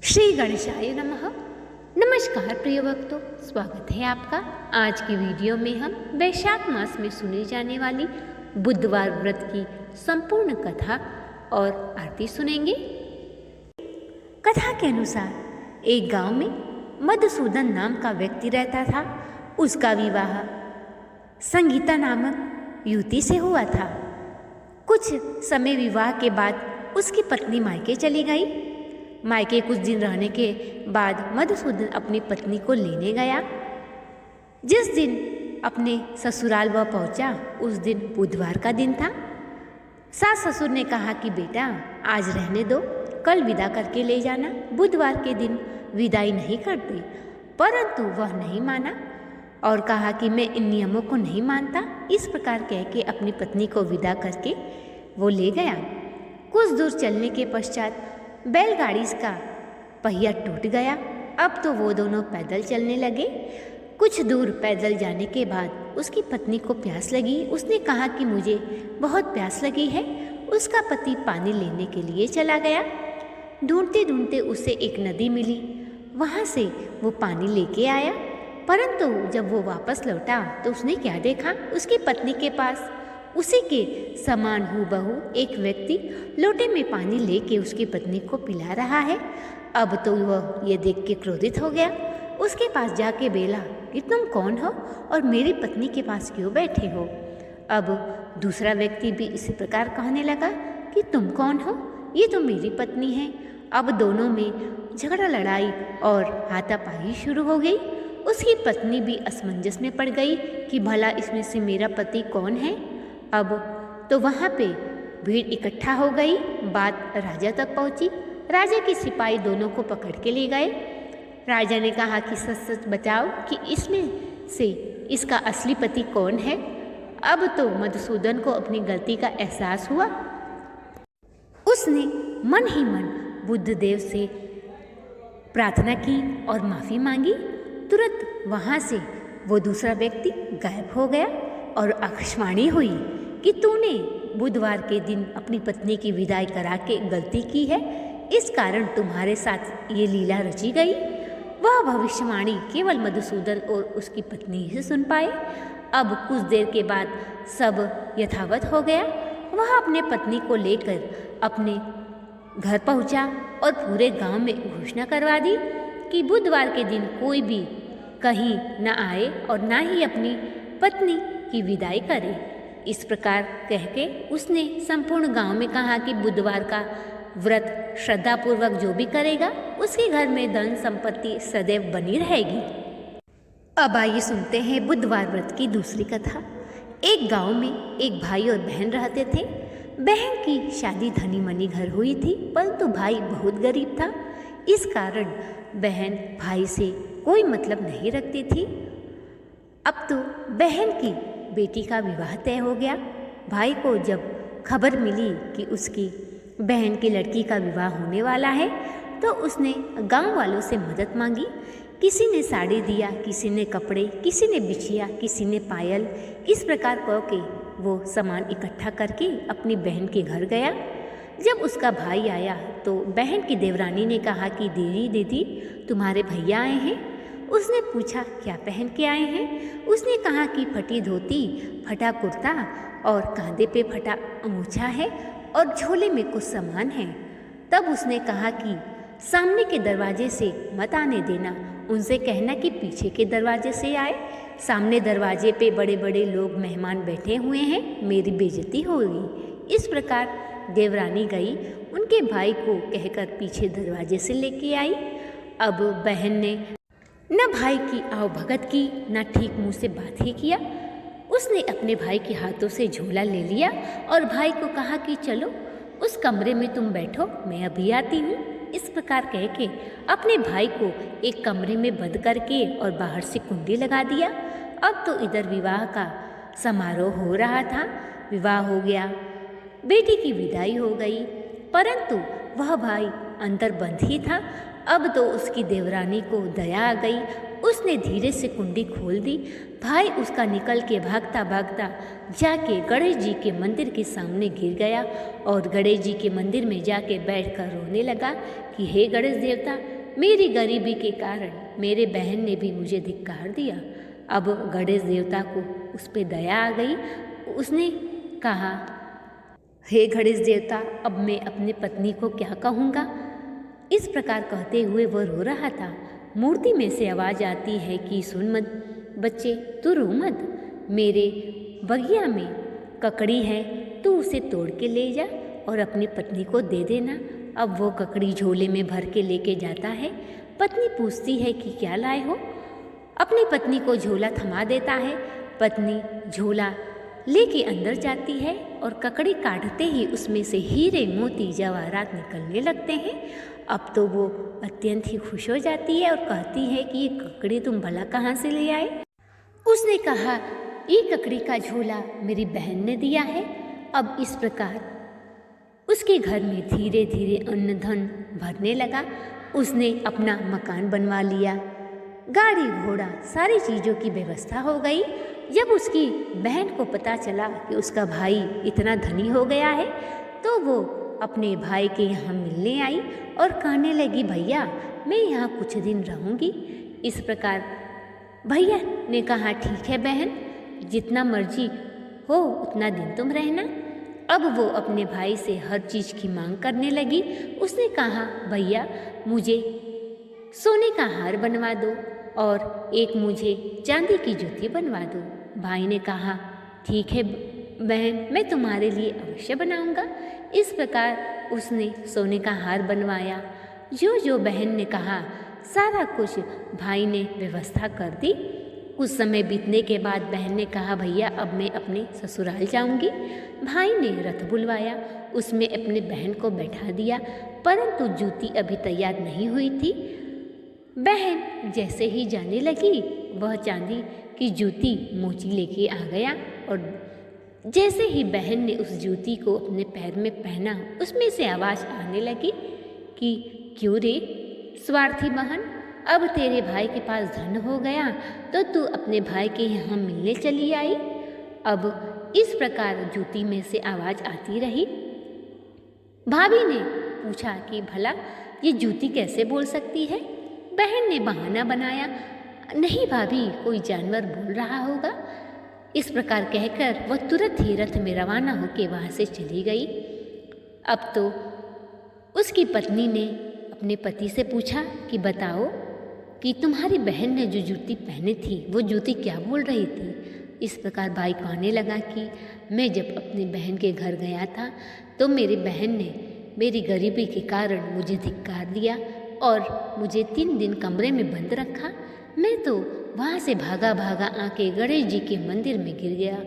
श्री गणेशाय नमः। नमस्कार प्रिय भक्तों, स्वागत है आपका। आज की वीडियो में हम वैशाख मास में सुनी जाने वाली बुधवार व्रत की संपूर्ण कथा और आरती सुनेंगे। कथा के अनुसार एक गांव में मधुसूदन नाम का व्यक्ति रहता था। उसका विवाह संगीता नामक युवती से हुआ था। कुछ समय विवाह के बाद उसकी पत्नी मायके चली गई। मायके कुछ दिन रहने के बाद मधुसूदन अपनी पत्नी को लेने गया। जिस दिन अपने ससुराल वह पहुंचा, उस दिन बुधवार का दिन था। सास ससुर ने कहा कि बेटा आज रहने दो, कल विदा करके ले जाना। बुधवार के दिन विदाई नहीं करती, परंतु वह नहीं माना और कहा कि मैं इन नियमों को नहीं मानता। इस प्रकार कह के अपनी पत्नी को विदा करके वो ले गया। कुछ दूर चलने के पश्चात बैलगाड़ी का पहिया टूट गया। अब तो वो दोनों पैदल चलने लगे। कुछ दूर पैदल जाने के बाद उसकी पत्नी को प्यास लगी। उसने कहा कि मुझे बहुत प्यास लगी है। उसका पति पानी लेने के लिए चला गया। ढूंढते ढूंढते उसे एक नदी मिली, वहाँ से वो पानी लेके आया। परंतु जब वो वापस लौटा तो उसने क्या देखा, उसकी पत्नी के पास उसी के समान हूबहू एक व्यक्ति लोटे में पानी लेके उसकी पत्नी को पिला रहा है। अब तो वह ये देख के क्रोधित हो गया। उसके पास जाके बोला कि तुम कौन हो और मेरी पत्नी के पास क्यों बैठे हो। अब दूसरा व्यक्ति भी इसी प्रकार कहने लगा कि तुम कौन हो, ये तो मेरी पत्नी है। अब दोनों में झगड़ा लड़ाई और हाथापाई शुरू हो गई। उसकी पत्नी भी असमंजस में पड़ गई कि भला इसमें से मेरा पति कौन है। अब तो वहाँ पे भीड़ इकट्ठा हो गई। बात राजा तक पहुँची। राजा के सिपाही दोनों को पकड़ के ले गए। राजा ने कहा कि सच सच बताओ कि इसमें से इसका असली पति कौन है। अब तो मधुसूदन को अपनी गलती का एहसास हुआ। उसने मन ही मन बुद्धदेव से प्रार्थना की और माफ़ी मांगी। तुरंत वहाँ से वो दूसरा व्यक्ति गायब हो गया और आकाशवाणी हुई कि तूने बुधवार के दिन अपनी पत्नी की विदाई करा के गलती की है, इस कारण तुम्हारे साथ ये लीला रची गई। वह भविष्यवाणी केवल मधुसूदन और उसकी पत्नी ही सुन पाए। अब कुछ देर के बाद सब यथावत हो गया। वह अपने पत्नी को लेकर अपने घर पहुंचा और पूरे गांव में घोषणा करवा दी कि बुधवार के दिन कोई भी कहीं न आए और ना ही अपनी पत्नी की विदाई करे। इस प्रकार कह के उसने संपूर्ण गांव में कहा कि बुधवार का व्रत श्रद्धापूर्वक जो भी करेगा उसके घर में धन संपत्ति सदैव बनी रहेगी। अब आइए सुनते हैं बुधवार व्रत की दूसरी कथा। एक गांव में एक भाई और बहन रहते थे। बहन की शादी धनी मनी घर हुई थी, परंतु भाई बहुत गरीब था। इस कारण बहन भाई से कोई मतलब नहीं रखती थी। अब तो बहन की बेटी का विवाह तय हो गया। भाई को जब खबर मिली कि उसकी बहन की लड़की का विवाह होने वाला है, तो उसने गांव वालों से मदद मांगी। किसी ने साड़ी दिया, किसी ने कपड़े, किसी ने बिछिया, किसी ने पायल। इस प्रकार कह के वो सामान इकट्ठा करके अपनी बहन के घर गया। जब उसका भाई आया तो बहन की देवरानी ने कहा कि दीदी तुम्हारे भैया आए हैं। उसने पूछा क्या पहन के आए हैं। उसने कहा कि फटी धोती, फटा कुर्ता और कांधे पे फटा अंगूछा है और झोले में कुछ सामान है। तब उसने कहा कि सामने के दरवाजे से मत आने देना, उनसे कहना कि पीछे के दरवाजे से आए। सामने दरवाजे पे बड़े बड़े लोग मेहमान बैठे हुए हैं, मेरी बेइज्जती होगी। इस प्रकार देवरानी गई, उनके भाई को कहकर पीछे दरवाजे से लेके आई। अब बहन ने न भाई की आवभगत की, न ठीक मुंह से बात ही किया। उसने अपने भाई के हाथों से झोला ले लिया और भाई को कहा कि चलो उस कमरे में तुम बैठो, मैं अभी आती हूँ। इस प्रकार कह के अपने भाई को एक कमरे में बंद करके और बाहर से कुंडी लगा दिया। अब तो इधर विवाह का समारोह हो रहा था। विवाह हो गया, बेटी की विदाई हो गई, परंतु वह भाई अंदर बंद ही था। अब तो उसकी देवरानी को दया आ गई। उसने धीरे से कुंडी खोल दी। भाई उसका निकल के भागता भागता जाके गणेश जी के मंदिर के सामने गिर गया और गणेश जी के मंदिर में जाके बैठकर रोने लगा कि हे गणेश देवता, मेरी गरीबी के कारण मेरे बहन ने भी मुझे धिक्कार दिया। अब गणेश देवता को उस पर दया आ गई। उसने कहा, हे गणेश देवता, अब मैं अपनी पत्नी को क्या कहूँगा। इस प्रकार कहते हुए वह रो रहा था। मूर्ति में से आवाज़ आती है कि सुन मत बच्चे, तू रो मत, मेरे बगिया में ककड़ी है, तू उसे तोड़ के ले जा और अपनी पत्नी को दे देना। अब वो ककड़ी झोले में भर के लेके जाता है। पत्नी पूछती है कि क्या लाए हो। अपनी पत्नी को झोला थमा देता है। पत्नी झोला लेके अंदर जाती है और ककड़ी काटते ही उसमें से हीरे मोती जवाहरात निकलने लगते हैं। अब तो वो अत्यंत ही खुश हो जाती है और कहती है कि ये ककड़ी तुम भला कहाँ से ले आए। उसने कहा, ये ककड़ी का झोला मेरी बहन ने दिया है। अब इस प्रकार उसके घर में धीरे धीरे अन्न धन भरने लगा। उसने अपना मकान बनवा लिया, गाड़ी घोड़ा सारी चीज़ों की व्यवस्था हो गई। जब उसकी बहन को पता चला कि उसका भाई इतना धनी हो गया है, तो वो अपने भाई के यहाँ मिलने आई और कहने लगी, भैया मैं यहाँ कुछ दिन रहूँगी। इस प्रकार भैया ने कहा, ठीक है बहन, जितना मर्जी हो उतना दिन तुम रहना। अब वो अपने भाई से हर चीज़ की मांग करने लगी। उसने कहा, भैया मुझे सोने का हार बनवा दो और एक मुझे चांदी की जूती बनवा दो। भाई ने कहा, ठीक है बहन, मैं तुम्हारे लिए अवश्य बनाऊंगा। इस प्रकार उसने सोने का हार बनवाया। जो बहन ने कहा सारा कुछ भाई ने व्यवस्था कर दी। कुछ समय बीतने के बाद बहन ने कहा, भैया अब मैं अपने ससुराल जाऊंगी। भाई ने रथ बुलवाया, उसमें अपने बहन को बैठा दिया, परंतु जूती अभी तैयार नहीं हुई थी। बहन जैसे ही जाने लगी, वह चांदी की जूती मोची लेके आ गया और जैसे ही बहन ने उस जूती को अपने पैर में पहना, उसमें से आवाज़ आने लगी कि क्यों रे स्वार्थी बहन, अब तेरे भाई के पास धन हो गया तो तू अपने भाई के यहाँ मिलने चली आई। अब इस प्रकार जूती में से आवाज़ आती रही। भाभी ने पूछा कि भला ये जूती कैसे बोल सकती है। बहन ने बहाना बनाया, नहीं भाभी, कोई जानवर बोल रहा होगा। इस प्रकार कहकर वह तुरंत ही रथ में रवाना होकर वहाँ से चली गई। अब तो उसकी पत्नी ने अपने पति से पूछा कि बताओ कि तुम्हारी बहन ने जो जूती पहनी थी वो जूती क्या बोल रही थी। इस प्रकार भाई कहने लगा कि मैं जब अपनी बहन के घर गया था तो मेरी बहन ने मेरी गरीबी के कारण मुझे धिक्कार दिया और मुझे 3 दिन कमरे में बंद रखा। मैं तो वहाँ से भागा भागा आके गणेश जी के मंदिर में गिर गया।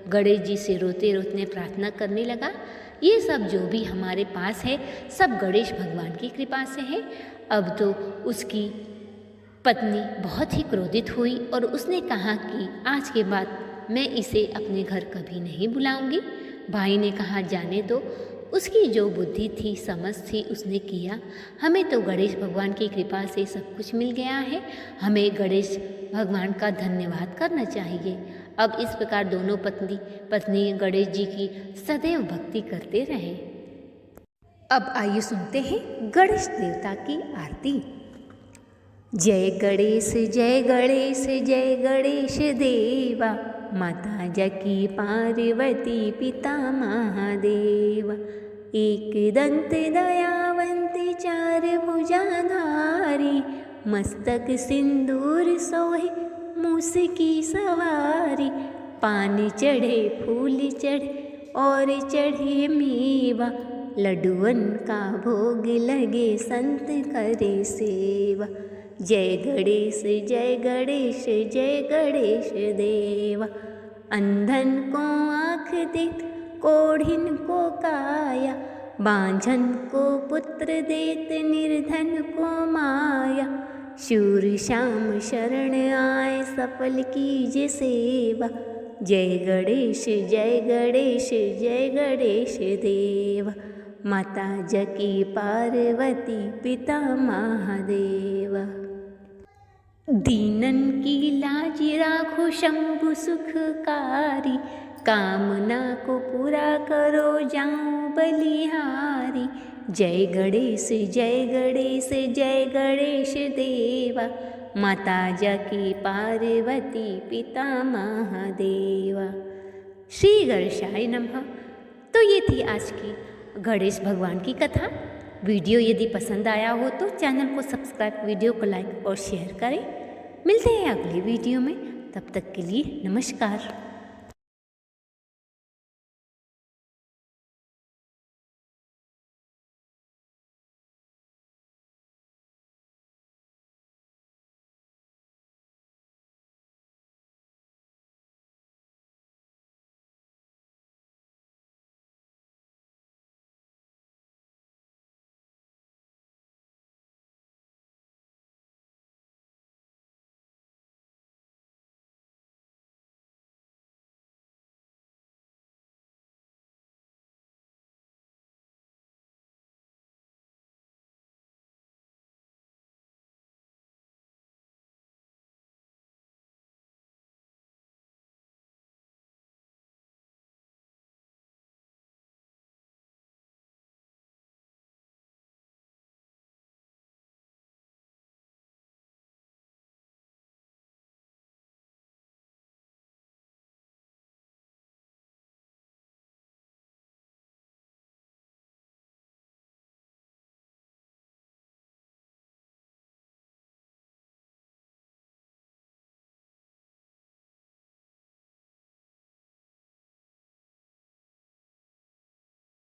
गणेश जी से रोते रोते प्रार्थना करने लगा, ये सब जो भी हमारे पास है सब गणेश भगवान की कृपा से है। अब तो उसकी पत्नी बहुत ही क्रोधित हुई और उसने कहा कि आज के बाद मैं इसे अपने घर कभी नहीं बुलाऊंगी। भाई ने कहा, जाने दो, उसकी जो बुद्धि थी, समझ थी, उसने किया। हमें तो गणेश भगवान की कृपा से सब कुछ मिल गया है, हमें गणेश भगवान का धन्यवाद करना चाहिए। अब इस प्रकार दोनों पत्नी गणेश जी की सदैव भक्ति करते रहे। अब आइए सुनते हैं गणेश देवता की आरती। जय गणेश जय गणेश जय गणेश देवा, माता जकी पार्वती पिता महादेवा। एक दंत दयावंत चार भुजाधारी, मस्तक सिंदूर सोहे मूस की सवारी। पान चढ़े फूल चढ़े और चढ़े मेवा, लड्डुअन का भोग लगे संत करे सेवा। जय गणेश जय गणेश जय गणेश देवा। अंधन को आँख देत कोढ़िन को काया, बांझन को पुत्र देत निर्धन को माया। शूर श्याम शरण आए सफल कीजे सेवा। जय गणेश जय गणेश जय गणेश देवा, माता जकी पार्वती पिता महादेवा। दीनन की लाज राखो शंभु सुखकारी, कामना को पूरा करो जाऊं बलिहारी। जय गणेश जय गणेश जय गणेश देवा, माता जाकी पार्वती पिता महादेवा। श्री गणेशाय नमः। तो ये थी आज की गणेश भगवान की कथा। वीडियो यदि पसंद आया हो तो चैनल को सब्सक्राइब, वीडियो को लाइक और शेयर करें। मिलते हैं अगली वीडियो में, तब तक के लिए नमस्कार।